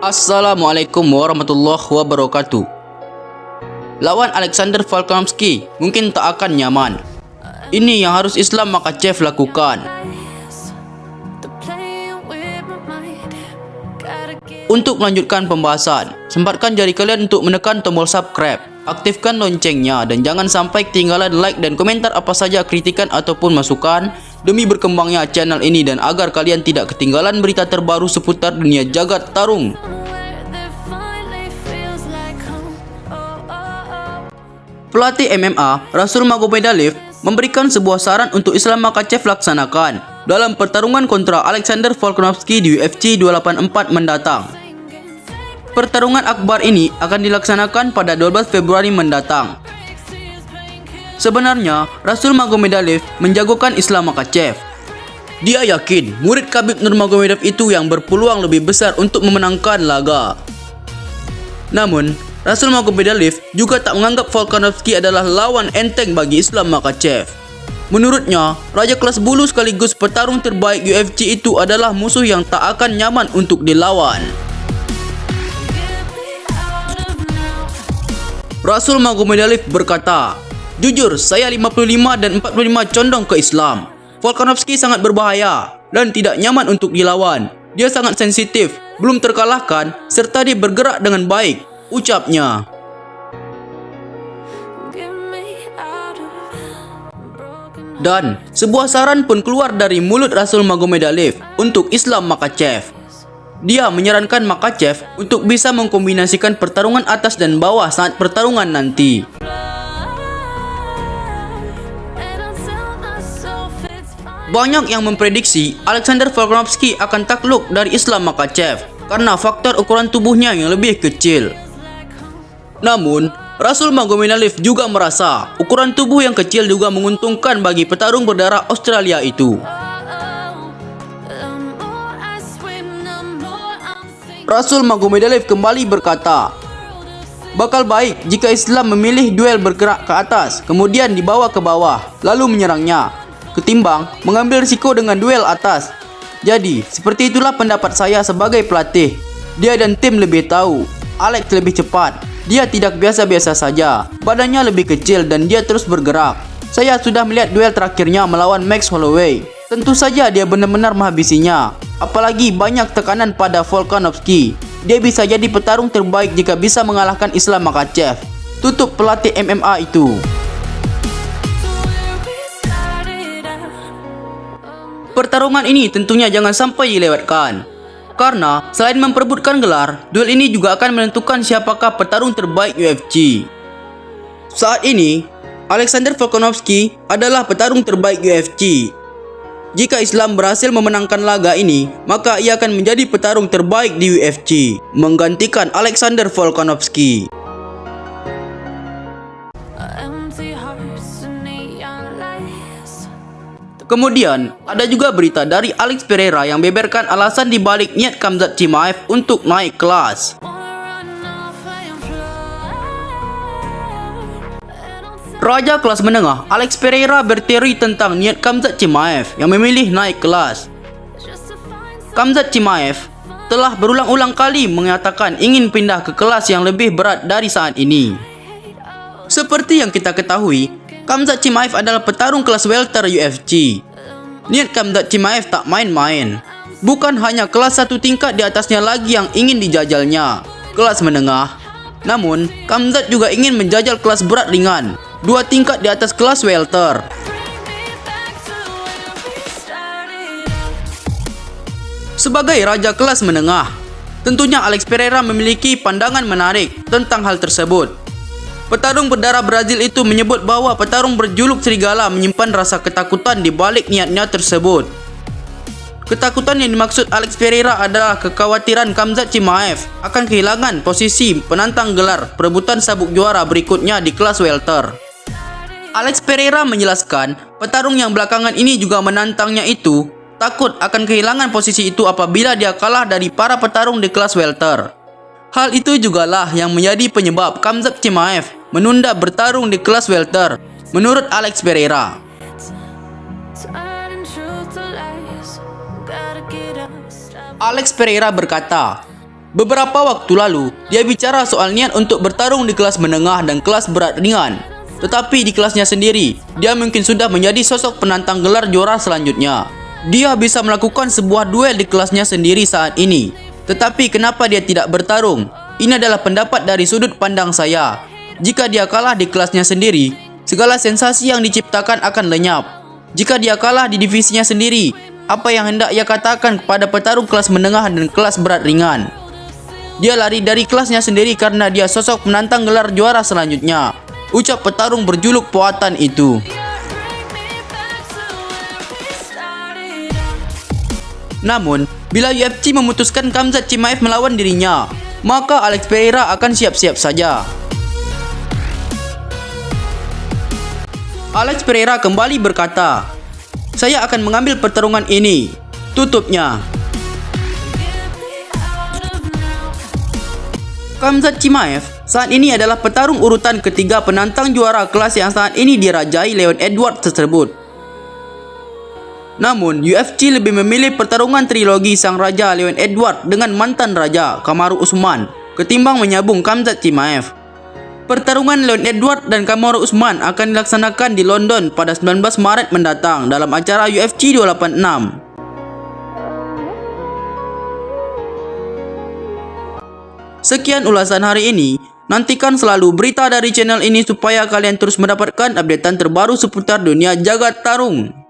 Assalamualaikum warahmatullahi wabarakatuh. Lawan Alexander Volkanovski mungkin tak akan nyaman. Ini yang harus Islam Makhachev lakukan. Untuk melanjutkan pembahasan, sempatkan jari kalian untuk menekan tombol subscribe, aktifkan loncengnya, dan jangan sampai ketinggalan like dan komentar apa saja kritikan ataupun masukan demi berkembangnya channel ini dan agar kalian tidak ketinggalan berita terbaru seputar dunia jagat tarung. Pelatih MMA Rasul Magomedov memberikan sebuah saran untuk Islam Makhachev laksanakan dalam pertarungan kontra Alexander Volkanovski di UFC 284 mendatang. Pertarungan akbar ini akan dilaksanakan pada 12 Februari mendatang. Sebenarnya, Rasul Magomedov menjagokan Islam Makhachev. Dia yakin murid Khabib Nurmagomedov itu yang berpeluang lebih besar untuk memenangkan laga. Namun, Rasul Magomedov juga tak menganggap Volkanovski adalah lawan enteng bagi Islam Makhachev. Menurutnya, raja kelas bulu sekaligus petarung terbaik UFC itu adalah musuh yang tak akan nyaman untuk dilawan. Rasul Magomedov berkata, "Jujur, saya 55 dan 45 condong ke Islam. Volkanovski sangat berbahaya dan tidak nyaman untuk dilawan. Dia sangat sensitif, belum terkalahkan, serta dia bergerak dengan baik," ucapnya. Dan sebuah saran pun keluar dari mulut Rasul Magomedov untuk Islam Makhachev. Dia menyarankan Makhachev untuk bisa mengkombinasikan pertarungan atas dan bawah saat pertarungan nanti. Banyak yang memprediksi Alexander Volkanovski akan takluk dari Islam Makhachev karena faktor ukuran tubuhnya yang lebih kecil. Namun, Rasul Magomedov juga merasa ukuran tubuh yang kecil juga menguntungkan bagi petarung berdarah Australia itu. Rasul Magomedov kembali berkata, "Bakal baik jika Islam memilih duel bergerak ke atas, kemudian dibawa ke bawah, lalu menyerangnya, ketimbang mengambil risiko dengan duel atas. Jadi, seperti itulah pendapat saya sebagai pelatih. Dia dan tim lebih tahu. Alex lebih cepat. Dia tidak biasa-biasa saja. Badannya lebih kecil dan dia terus bergerak. Saya sudah melihat duel terakhirnya melawan Max Holloway. Tentu saja dia benar-benar menghabisinya. Apalagi banyak tekanan pada Volkanovski. Dia bisa jadi petarung terbaik jika bisa mengalahkan Islam Makhachev," tutup pelatih MMA itu. Pertarungan ini tentunya jangan sampai dilewatkan. Karena selain memperebutkan gelar, duel ini juga akan menentukan siapakah petarung terbaik UFC. Saat ini, Alexander Volkanovski adalah petarung terbaik UFC. Jika Islam berhasil memenangkan laga ini, maka ia akan menjadi petarung terbaik di UFC, menggantikan Alexander Volkanovski. Kemudian, ada juga berita dari Alex Pereira yang beberkan alasan dibalik niat Khamzat Chimaev untuk naik kelas. Raja kelas menengah Alex Pereira berteori tentang niat Khamzat Chimaev yang memilih naik kelas. Khamzat Chimaev telah berulang-ulang kali menyatakan ingin pindah ke kelas yang lebih berat dari saat ini. Seperti yang kita ketahui, Khamzat Chimaev adalah petarung kelas welter UFC. Niat Khamzat Chimaev tak main-main. Bukan hanya kelas satu tingkat di atasnya lagi yang ingin dijajalnya, kelas menengah. Namun, Khamzat juga ingin menjajal kelas berat ringan, 2 tingkat di atas kelas welter. Sebagai raja kelas menengah, tentunya Alex Pereira memiliki pandangan menarik tentang hal tersebut. Petarung berdarah Brazil itu menyebut bahwa petarung berjuluk serigala menyimpan rasa ketakutan di balik niatnya tersebut. Ketakutan yang dimaksud Alex Pereira adalah kekhawatiran Khamzat Chimaev akan kehilangan posisi penantang gelar perebutan sabuk juara berikutnya di kelas welter. Alex Pereira menjelaskan, petarung yang belakangan ini juga menantangnya itu takut akan kehilangan posisi itu apabila dia kalah dari para petarung di kelas welter. Hal itu jugalah yang menjadi penyebab Khamzat Chimaev menunda bertarung di kelas welter, menurut Alex Pereira. Alex Pereira berkata, Beberapa waktu lalu, dia bicara soal niat untuk bertarung di kelas menengah dan kelas berat ringan. Tetapi di kelasnya sendiri, dia mungkin sudah menjadi sosok penantang gelar juara selanjutnya. Dia bisa melakukan sebuah duel di kelasnya sendiri saat ini. Tetapi kenapa dia tidak bertarung? Ini adalah pendapat dari sudut pandang saya. Jika dia kalah di kelasnya sendiri, segala sensasi yang diciptakan akan lenyap. Jika dia kalah di divisinya sendiri, apa yang hendak ia katakan kepada petarung kelas menengah dan kelas berat ringan? Dia lari dari kelasnya sendiri karena dia sosok menantang gelar juara selanjutnya, ucap petarung berjuluk Powhatan itu. Namun, bila UFC memutuskan Khamzat Chimaev melawan dirinya, maka Alex Pereira akan siap-siap saja. Alex Pereira kembali berkata, "Saya akan mengambil pertarungan ini," tutupnya. Khamzat Chimaev saat ini adalah petarung urutan ketiga penantang juara kelas yang saat ini dirajai Leon Edwards tersebut. Namun, UFC lebih memilih pertarungan trilogi sang raja Leon Edwards dengan mantan raja Kamaru Usman ketimbang menyabung Khamzat Chimaev. Pertarungan Leon Edwards dan Kamaru Usman akan dilaksanakan di London pada 19 Maret mendatang dalam acara UFC 286. Sekian ulasan hari ini. Nantikan selalu berita dari channel ini supaya kalian terus mendapatkan updatean terbaru seputar dunia jagat tarung.